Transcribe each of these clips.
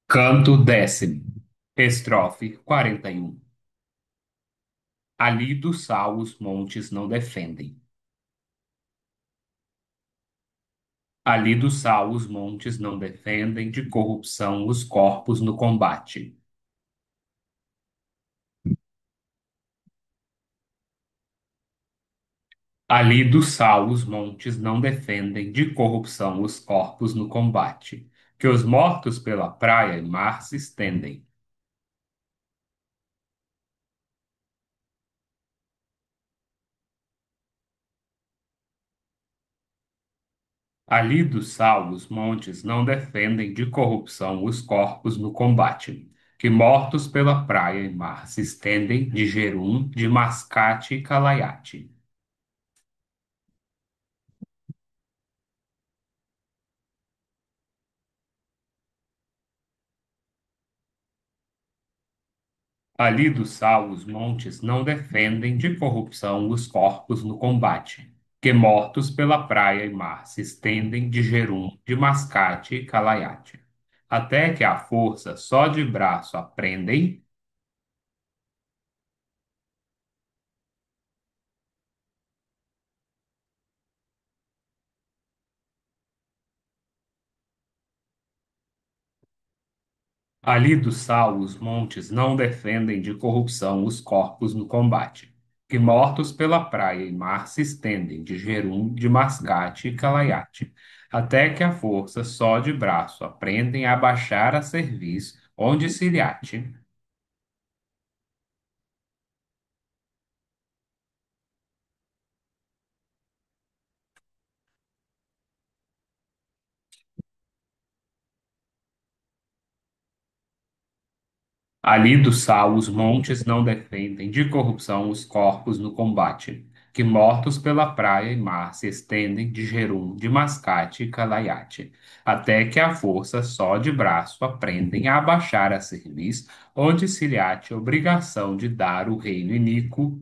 Canto décimo, estrofe 41. Ali do sal os montes não defendem. Ali do sal os montes não defendem, de corrupção os corpos no combate. Ali do sal os montes não defendem, de corrupção os corpos no combate. Que os mortos pela praia e mar se estendem. Ali do sal os montes não defendem, de corrupção os corpos no combate. Que mortos pela praia e mar se estendem, de Jerum, de Mascate e Calaiate. Ali do sal os montes não defendem, de corrupção os corpos no combate. Que mortos pela praia e mar se estendem, de Jerum, de Mascate e Calaiate. Até que a força só de braço aprendem. Ali do sal os montes não defendem, de corrupção os corpos no combate. Que mortos pela praia e mar se estendem, de Jerum, de Mascate e Calaiate. Até que a força só de braço aprendem a baixar a cerviz, onde se lhe ate. Ali do sal os montes não defendem, de corrupção os corpos no combate. Que mortos pela praia e mar se estendem, de Jerum, de Mascate e Calaiate. Até que a força só de braço aprendem a abaixar a cerviz, onde se lhe ate a obrigação de dar o reino iníquo.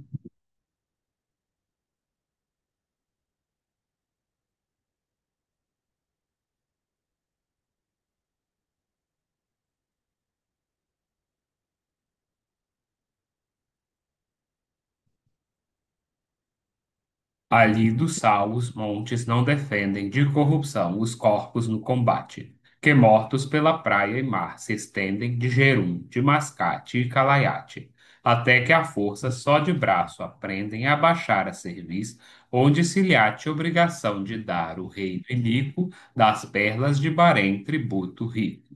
Ali do sal os montes não defendem, de corrupção os corpos no combate. Que mortos pela praia e mar se estendem, de Jerum, de Mascate e Calaiate. Até que a força só de braço aprendem a baixar a cerviz, onde se lhe ate obrigação de dar o reino iníquo das perlas de Barém tributo rico.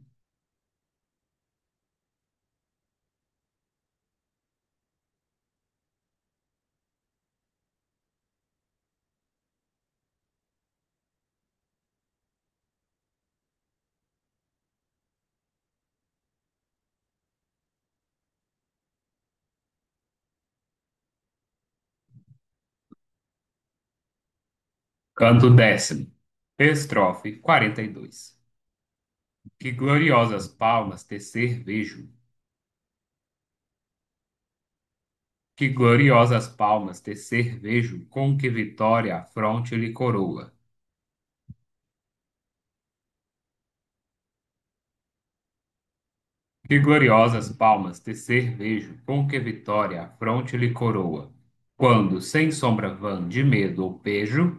Canto décimo, estrofe 42. Que gloriosas palmas tecer vejo. Que gloriosas palmas tecer vejo, com que vitória a fronte lhe coroa. Que gloriosas palmas tecer vejo, com que vitória a fronte lhe coroa. Quando, sem sombra vã de medo ou pejo,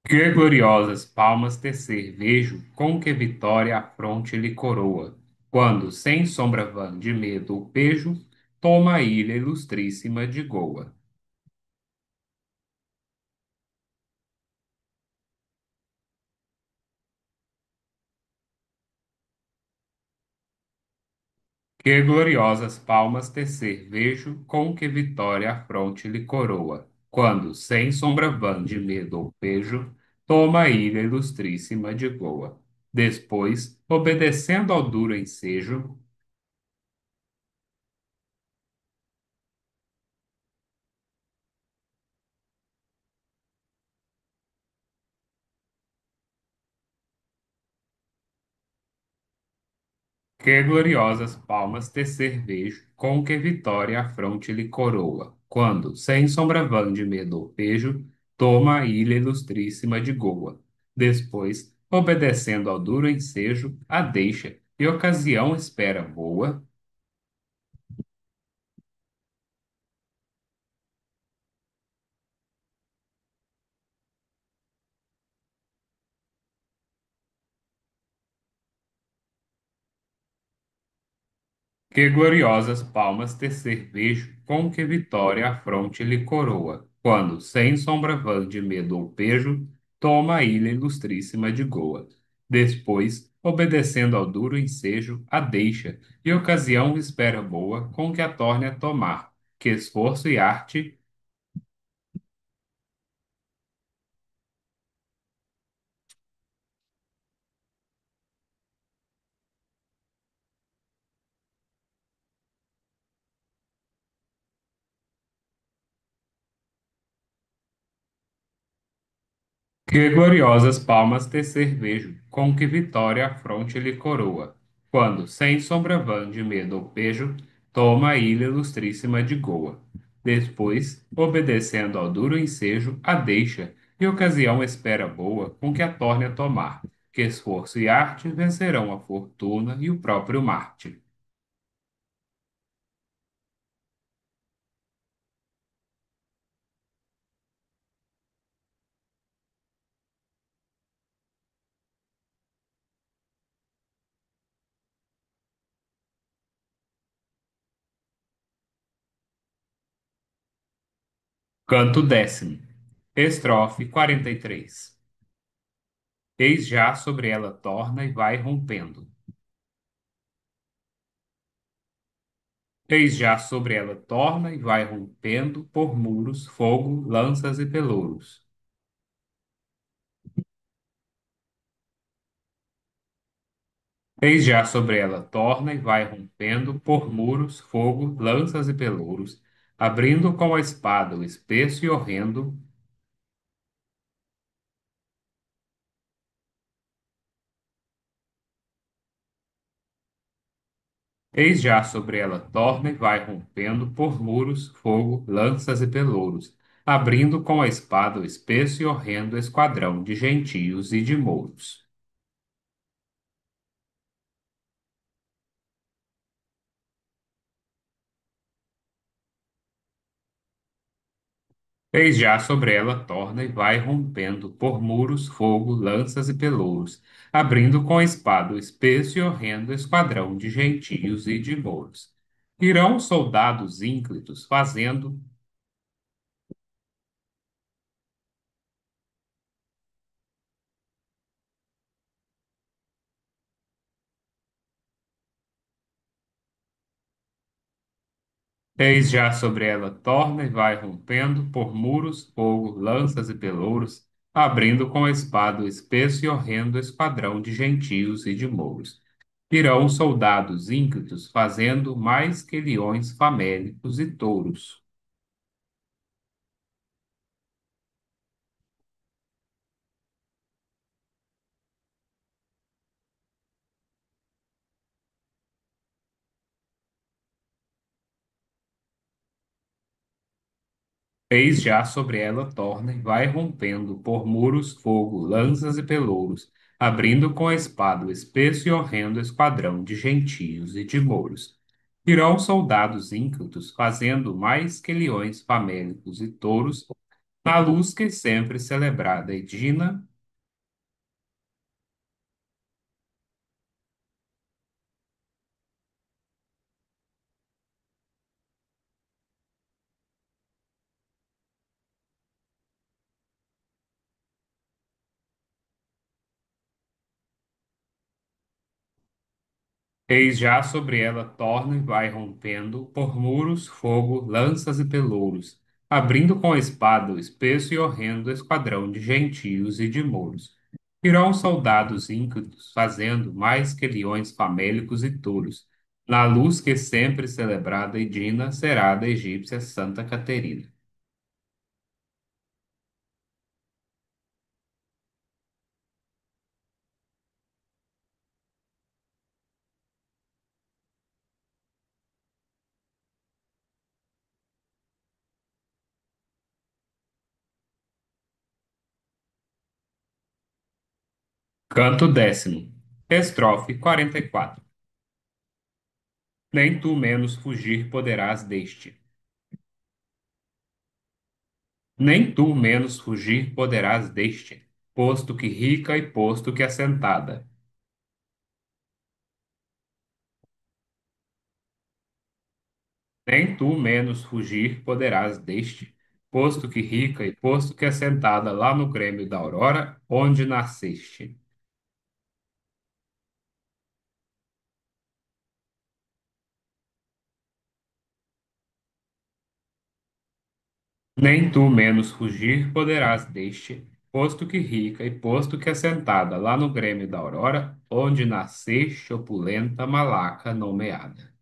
que gloriosas palmas tecer vejo, com que vitória a fronte lhe coroa. Quando, sem sombra vã de medo ou pejo, toma a ilha ilustríssima de Goa. Que gloriosas palmas tecer vejo, com que vitória a fronte lhe coroa. Quando, sem sombra vã de medo ou pejo, toma a ilha ilustríssima de Goa. Depois, obedecendo ao duro ensejo, Que gloriosas palmas tecer vejo, com que vitória a fronte lhe coroa, quando, sem sombra vã de medo ou pejo, toma a ilha ilustríssima de Goa. Depois, obedecendo ao duro ensejo, a deixa, e ocasião espera boa. Que gloriosas palmas tecer vejo, com que vitória a fronte lhe coroa, quando, sem sombra vã de medo ou pejo, toma a ilha ilustríssima de Goa. Depois, obedecendo ao duro ensejo, a deixa, e ocasião espera boa, com que a torne a tomar, que esforço e arte. Que gloriosas palmas tecer vejo, com que vitória a fronte lhe coroa, quando, sem sombra vã de medo ou pejo, toma a ilha ilustríssima de Goa. Depois, obedecendo ao duro ensejo, a deixa, e ocasião espera boa, com que a torne a tomar, que esforço e arte vencerão a fortuna e o próprio Marte. Canto décimo. Estrofe 43. Eis já sobre ela torna e vai rompendo. Eis já sobre ela torna e vai rompendo por muros, fogo, lanças e pelouros. Eis já sobre ela torna e vai rompendo por muros, fogo, lanças e pelouros, abrindo com a espada o espesso e horrendo. Eis já sobre ela torna e vai rompendo por muros, fogo, lanças e pelouros, abrindo com a espada o espesso e horrendo esquadrão de gentios e de mouros. Eis já sobre ela torna e vai rompendo por muros, fogo, lanças e pelouros, abrindo com a espada o espesso e horrendo esquadrão de gentios e de mouros. Irão soldados ínclitos fazendo. Eis já sobre ela torna e vai rompendo por muros, fogo, lanças e pelouros, abrindo com a espada o espesso e horrendo esquadrão de gentios e de mouros. Irão soldados ínclitos fazendo mais que leões famélicos e touros. Eis já sobre ela torna e vai rompendo por muros, fogo, lanças e pelouros, abrindo com a espada o espesso e horrendo esquadrão de gentios e de mouros. Irão soldados ínclitos, fazendo mais que leões famélicos e touros, na luz que sempre celebrada e dina. Eis já sobre ela torna e vai rompendo por muros, fogo, lanças e pelouros, abrindo com a espada o espesso e horrendo esquadrão de gentios e de mouros. Irão soldados ínclitos, fazendo mais que leões famélicos e touros, na luz que sempre celebrada e dina será da egípcia Santa Caterina. Canto décimo. Estrofe 44. Nem tu menos fugir poderás deste. Nem tu menos fugir poderás deste, posto que rica e posto que assentada. Nem tu menos fugir poderás deste, posto que rica e posto que assentada lá no Grêmio da Aurora, onde nasceste. Nem tu menos fugir poderás deste, posto que rica e posto que assentada lá no Grêmio da Aurora, onde nasceste opulenta malaca nomeada.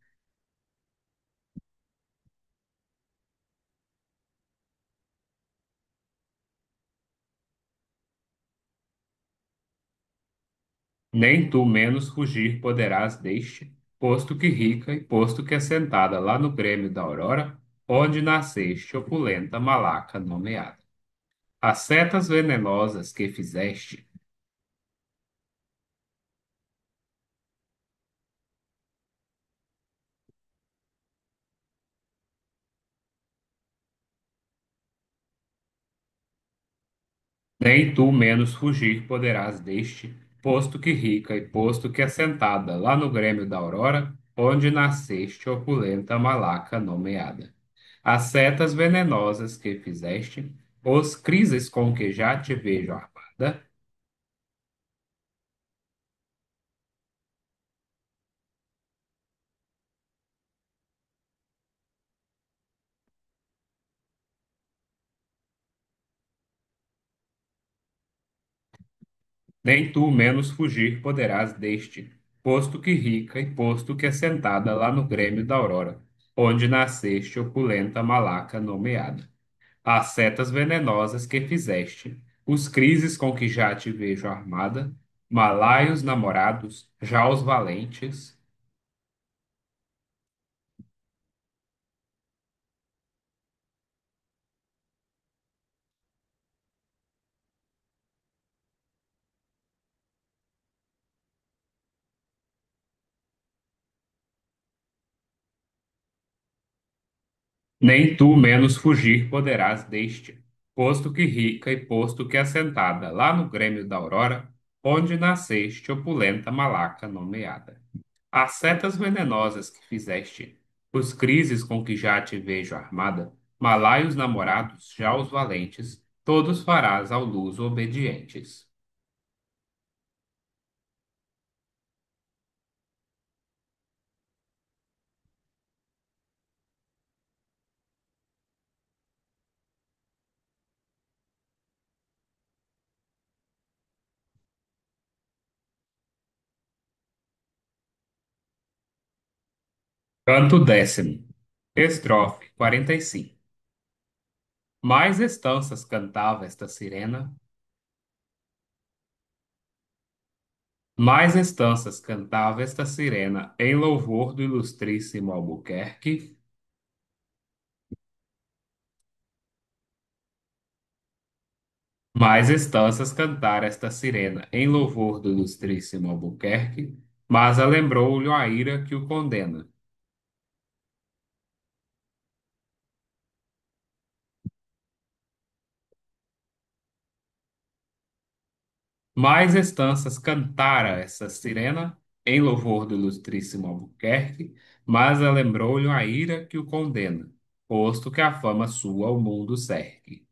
Nem tu menos fugir poderás deste, posto que rica e posto que assentada lá no Grêmio da Aurora, onde nasceste opulenta malaca nomeada. As setas venenosas que fizeste, nem tu menos fugir poderás deste, posto que rica e posto que assentada lá no Grêmio da Aurora, onde nasceste opulenta malaca nomeada. As setas venenosas que fizeste, os crises com que já te vejo armada, nem tu menos fugir poderás deste, posto que rica e posto que assentada lá no Grêmio da Aurora, onde nasceste opulenta malaca nomeada. As setas venenosas que fizeste, os crises com que já te vejo armada, malaios namorados, já os valentes, nem tu menos fugir poderás deste, posto que rica e posto que assentada lá no Grêmio da Aurora, onde nasceste opulenta malaca nomeada. As setas venenosas que fizeste, os crises com que já te vejo armada, malaios namorados, já os valentes, todos farás ao luso obedientes. Canto décimo. Estrofe 45. Mais estanças cantava esta sirena, mais estanças cantava esta sirena em louvor do ilustríssimo Albuquerque, mais estanças cantara esta sirena em louvor do ilustríssimo Albuquerque, mas alembrou-lhe a ira que o condena. Mais estanças cantara essa sirena em louvor do ilustríssimo Albuquerque, mas alembrou-lhe a ira que o condena, posto que a fama sua o mundo cerque.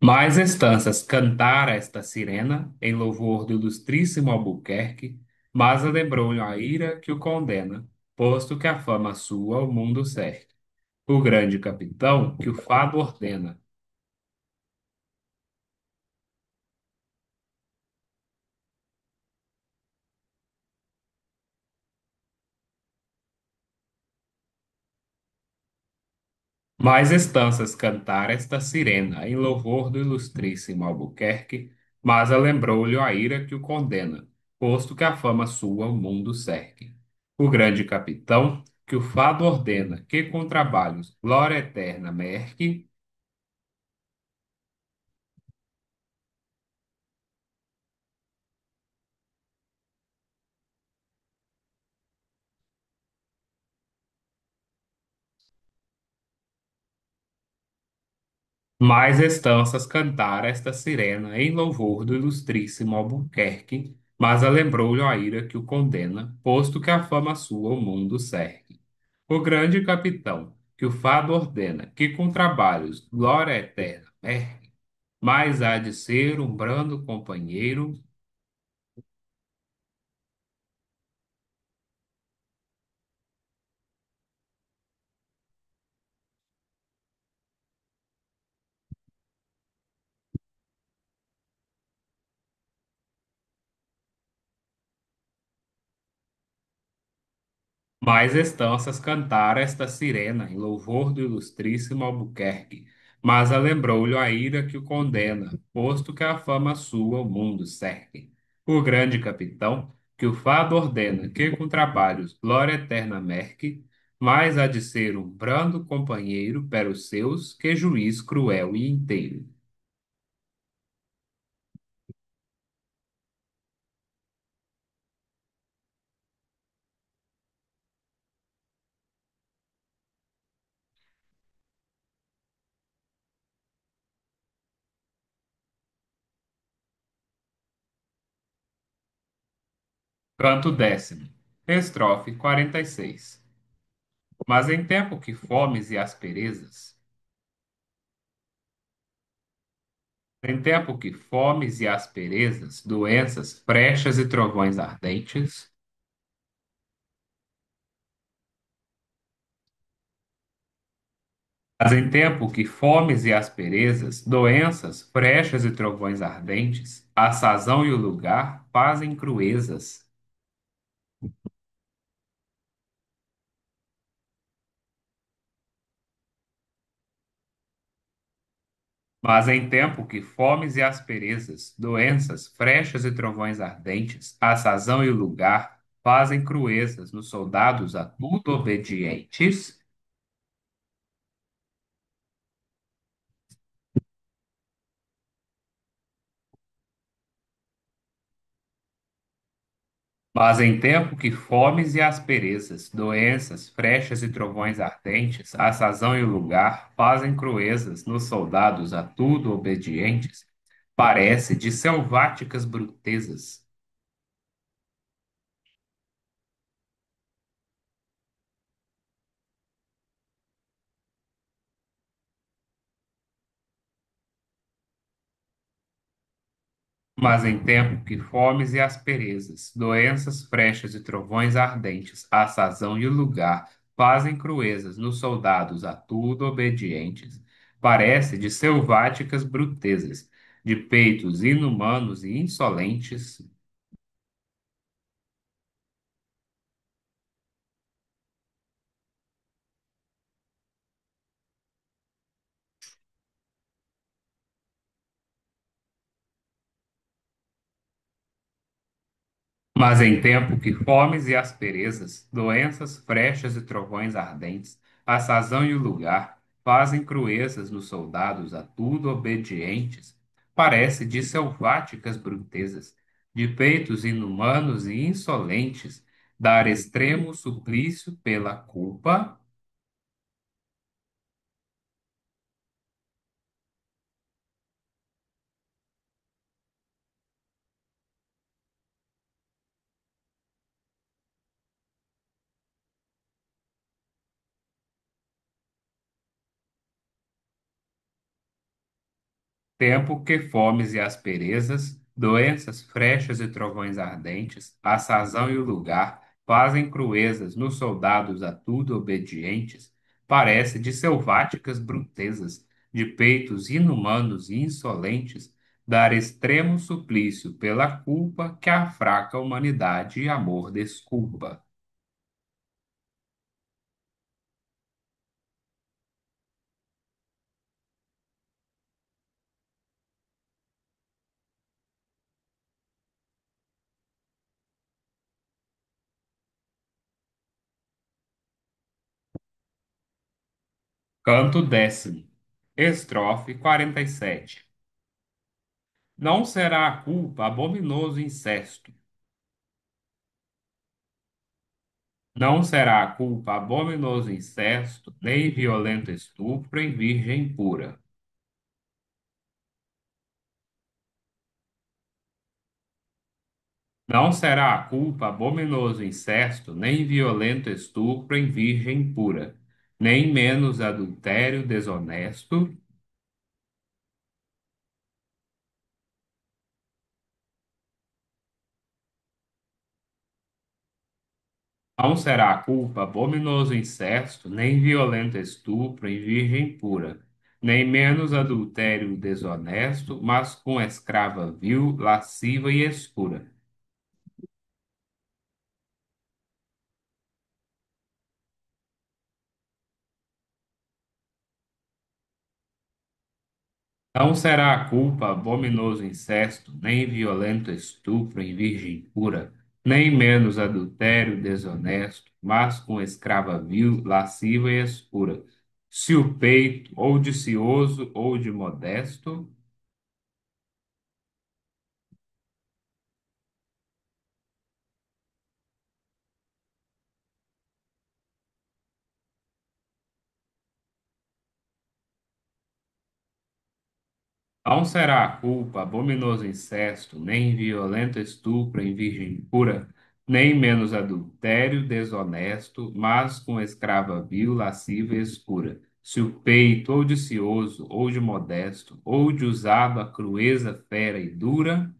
Mais estanças cantara esta sirena em louvor do ilustríssimo Albuquerque, mas lembrou-lhe a ira que o condena, posto que a fama sua o mundo cerque. O grande capitão que o fado ordena. Mais estanças cantara esta sirena em louvor do ilustríssimo Albuquerque, mas lembrou-lhe a ira que o condena, posto que a fama sua o mundo cerque. O grande capitão, que o fado ordena, que com trabalhos glória eterna merque, mais estanças cantar esta sirena em louvor do ilustríssimo Albuquerque, mas alembrou-lhe a ira que o condena, posto que a fama sua o mundo cerque. O grande capitão, que o fado ordena, que com trabalhos glória eterna merque, mais há de ser um brando companheiro. Mais estanças cantara esta sirena em louvor do ilustríssimo Albuquerque, mas alembrou-lhe a ira que o condena, posto que a fama sua o mundo cerque. O grande capitão, que o fado ordena, que com trabalhos glória eterna merque, mais há de ser um brando companheiro para os seus que juiz cruel e inteiro. Canto décimo, estrofe 46. Mas em tempo que fomes e asperezas, em tempo que fomes e asperezas, doenças, brechas e trovões ardentes, mas em tempo que fomes e asperezas, doenças, brechas e trovões ardentes, a sazão e o lugar fazem cruezas. Mas em tempo que fomes e asperezas, doenças, frechas e trovões ardentes, a sazão e o lugar fazem cruezas nos soldados a tudo obedientes. Mas em tempo que fomes e asperezas, doenças, frechas e trovões ardentes, a sazão e o lugar fazem cruezas nos soldados a tudo obedientes, parece de selváticas brutezas. Mas em tempo que fomes e asperezas, doenças, frechas e trovões ardentes, a sazão e o lugar fazem cruezas nos soldados a tudo obedientes, parece de selváticas brutezas, de peitos inumanos e insolentes. Mas em tempo que fomes e asperezas, doenças, frechas e trovões ardentes, a sazão e o lugar fazem cruezas nos soldados a tudo obedientes, parece de selváticas brutezas, de peitos inumanos e insolentes, dar extremo suplício pela culpa. Tempo que fomes e asperezas, doenças, frechas e trovões ardentes, a sazão e o lugar fazem cruezas nos soldados a tudo obedientes, parece de selváticas brutezas, de peitos inumanos e insolentes, dar extremo suplício pela culpa que a fraca humanidade e amor desculpa. Canto décimo. Estrofe 47. Não será a culpa abominoso incesto. Não será a culpa abominoso incesto, nem violento estupro em virgem pura. Não será a culpa abominoso incesto, nem violento estupro em virgem pura, nem menos adultério desonesto. Não será a culpa abominoso incesto, nem violento estupro em virgem pura, nem menos adultério desonesto, mas com escrava vil, lasciva e escura. Não será a culpa abominoso incesto, nem violento estupro em virgem pura, nem menos adultério desonesto, mas com escrava vil, lasciva e escura. Se o peito, ou de cioso ou de modesto, não será a culpa abominoso incesto, nem violento estupro em virgem pura, nem menos adultério desonesto, mas com escrava vil, lasciva e escura. Se o peito, ou de cioso, ou de modesto, ou de usado a crueza fera e dura,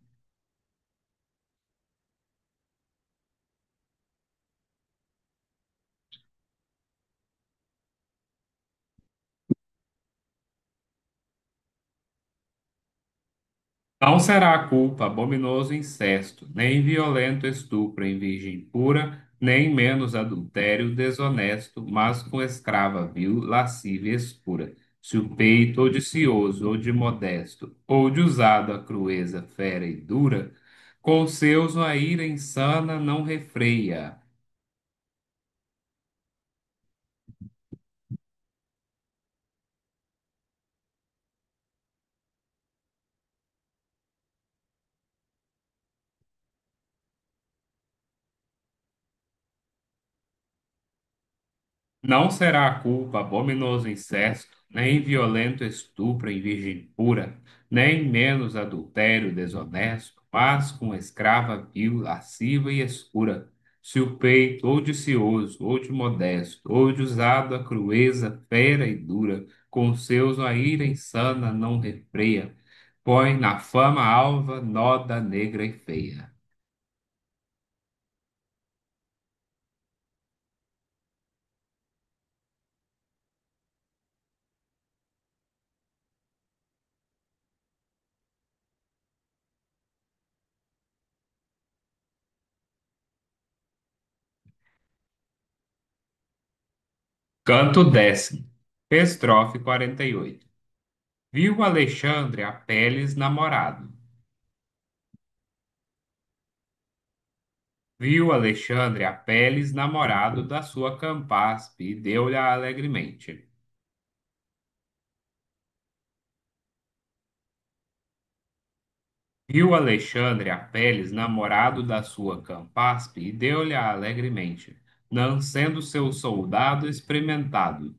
não será a culpa abominoso incesto, nem violento estupro em virgem pura, nem menos adultério desonesto, mas com escrava vil, lasciva e escura. Se o peito ou de cioso ou de modesto, ou de usado a crueza fera e dura, com seus a ira insana não refreia. Não será a culpa abominoso incesto, nem violento estupro em virgem pura, nem menos adultério desonesto, mas com escrava vil, lasciva e escura. Se o peito, ou de cioso, ou de modesto, ou de usado a crueza fera e dura, com seus a ira insana não refreia, põe na fama alva noda negra e feia. Canto décimo. Estrofe 48. Viu Alexandre a Peles namorado. Viu Alexandre a Peles namorado da sua Campaspe e deu-lhe alegremente. Viu Alexandre a Peles namorado da sua Campaspe e deu-lhe alegremente, não sendo seu soldado experimentado.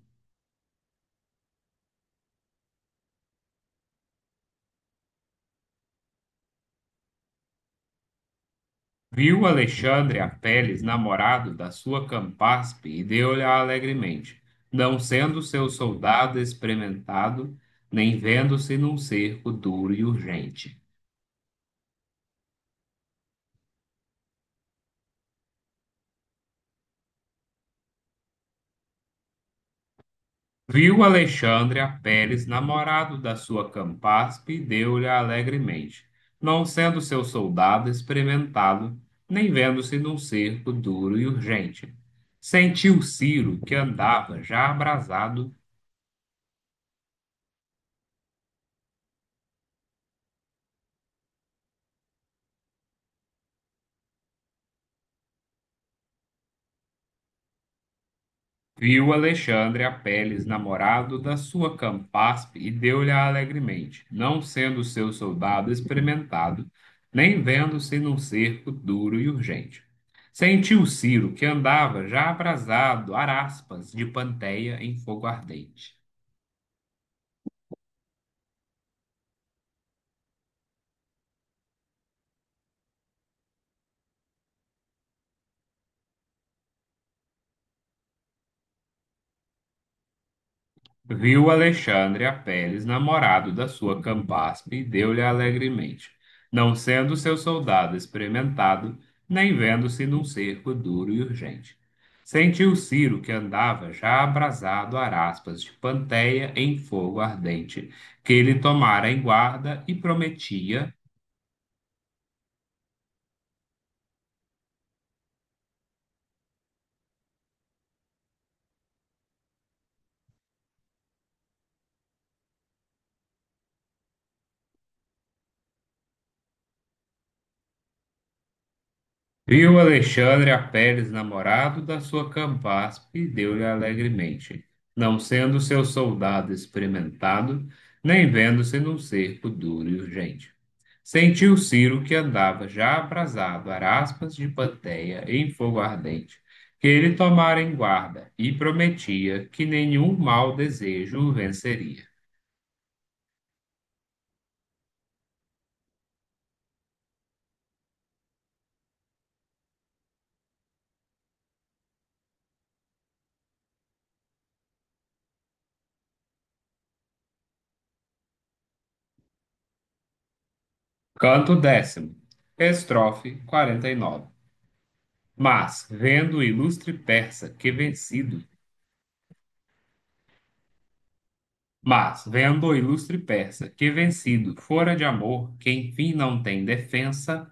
Viu Alexandre a Peles namorado da sua Campaspe e deu-lhe alegremente, não sendo seu soldado experimentado, nem vendo-se num cerco duro e urgente. Viu Alexandre a Pérez, namorado da sua Campaspe, e deu-lhe alegremente, não sendo seu soldado experimentado, nem vendo-se num cerco duro e urgente. Sentiu Ciro, que andava já abrasado, Viu Alexandre a Peles, namorado da sua Campaspe, e deu-lhe alegremente, não sendo seu soldado experimentado, nem vendo-se num cerco duro e urgente. Sentiu Ciro que andava já abrasado, araspas de Panteia em fogo ardente. Viu Alexandre a Peles, namorado da sua Campaspe, e deu-lhe alegremente, não sendo seu soldado experimentado, nem vendo-se num cerco duro e urgente. Sentiu Ciro que andava já abrasado a raspas de Panteia em fogo ardente, que ele tomara em guarda e prometia. Viu Alexandre a Peles, namorado da sua Campaspe, e deu-lhe alegremente, não sendo seu soldado experimentado, nem vendo-se num cerco duro e urgente. Sentiu Ciro que andava já abrasado a de Panteia em fogo ardente, que ele tomara em guarda e prometia que nenhum mau desejo o venceria. Canto décimo, estrofe 49. Mas, vendo o ilustre persa que vencido Mas, vendo o ilustre persa que vencido fora de amor, que enfim não tem defensa,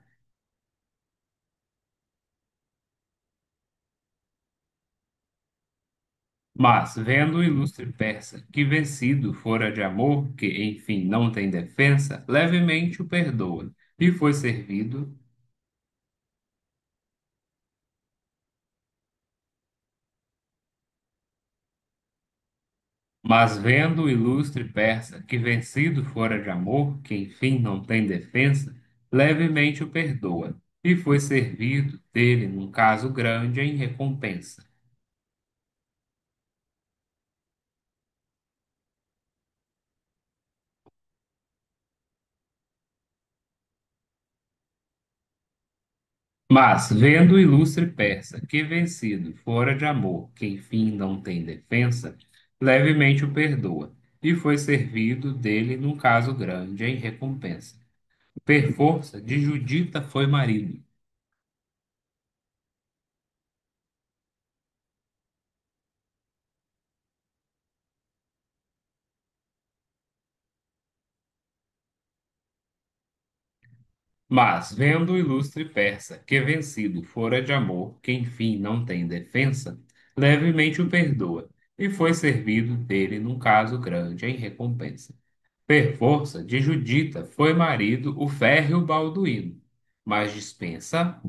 mas, vendo o ilustre persa que vencido fora de amor, que enfim não tem defensa, levemente o perdoa, e foi servido. Mas, vendo o ilustre persa que vencido fora de amor, que enfim não tem defensa, levemente o perdoa, e foi servido dele num caso grande em recompensa. Mas, vendo o ilustre persa que vencido fora de amor, que enfim não tem defensa, levemente o perdoa, e foi servido dele num caso grande em recompensa. Per força de Judita foi marido, mas, vendo o ilustre persa que vencido fora de amor, que enfim não tem defensa, levemente o perdoa, e foi servido dele num caso grande em recompensa. Per força de Judita foi marido o férreo Balduíno, mas dispensa.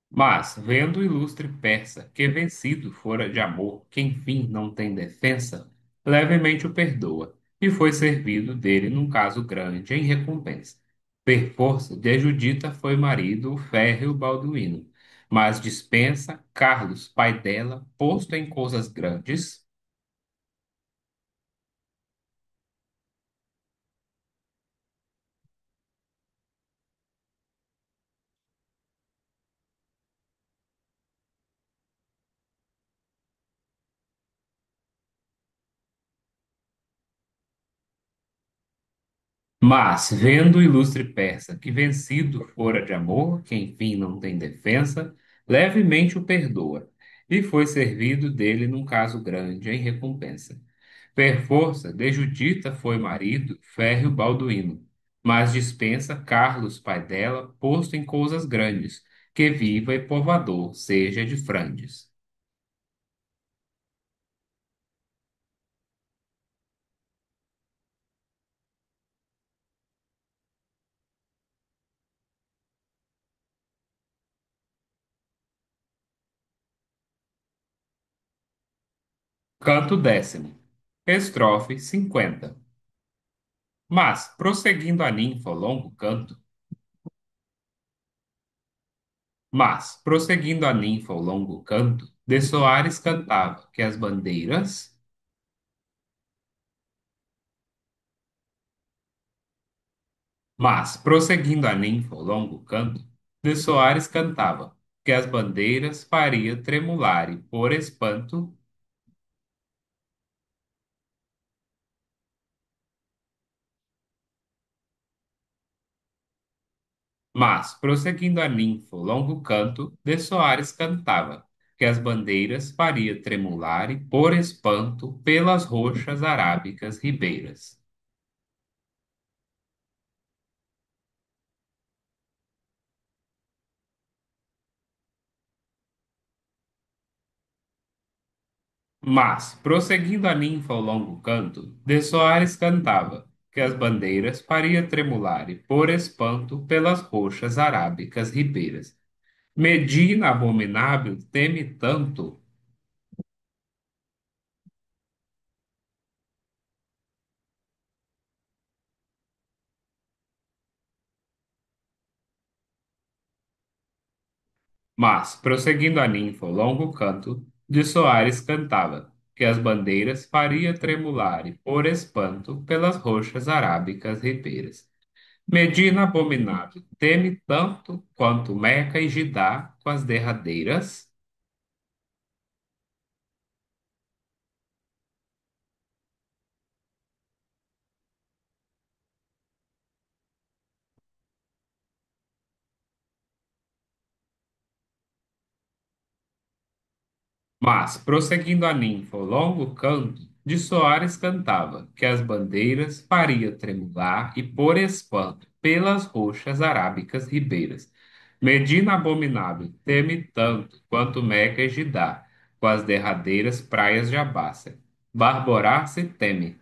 Mas, vendo o ilustre persa que vencido fora de amor, que enfim não tem defensa, levemente o perdoa, e foi servido dele num caso grande em recompensa. Per força de Judita foi marido o férreo Balduíno, mas dispensa Carlos, pai dela, posto em coisas grandes. Mas, vendo o ilustre persa que vencido fora de amor, que enfim não tem defensa, levemente o perdoa, e foi servido dele num caso grande em recompensa. Per força de Judita foi marido férreo Balduíno, mas dispensa Carlos, pai dela, posto em coisas grandes, que viva e povoador seja de Frandes. Canto décimo. Estrofe 50. Prosseguindo a ninfa ao longo canto, prosseguindo a ninfa ao longo canto, de Soares cantava que as bandeiras, prosseguindo a ninfa ao longo canto, de Soares cantava que as bandeiras faria tremular e por espanto, prosseguindo a ninfa ao longo canto, de Soares cantava que as bandeiras faria tremular e por espanto pelas roxas arábicas ribeiras. Prosseguindo a ninfa ao longo canto, de Soares cantava que as bandeiras faria tremular e por espanto pelas roxas arábicas ribeiras. Medina abominável teme tanto, prosseguindo a ninfa ao longo canto, de Soares cantava que as bandeiras faria tremular e por espanto pelas roxas arábicas ribeiras. Medina abominável teme tanto quanto Meca e Judá com as derradeiras. Prosseguindo a ninfa ao longo canto, de Soares cantava que as bandeiras faria tremular e por espanto pelas roxas arábicas ribeiras. Medina abominável teme tanto quanto Meca e Judá, com as derradeiras praias de Abácia. Barborar se teme,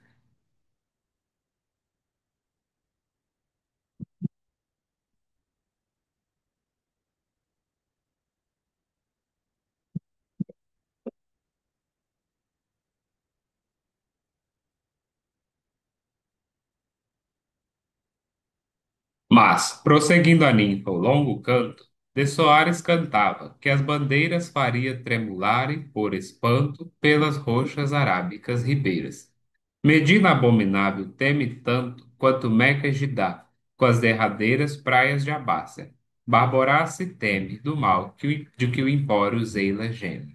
prosseguindo a ninfa ao longo canto, de Soares cantava que as bandeiras faria tremular e por espanto pelas roxas arábicas ribeiras. Medina abominável teme tanto quanto Meca e Judá, com as derradeiras praias de Abácia. Barborar se teme do mal de que o empório Zeila geme.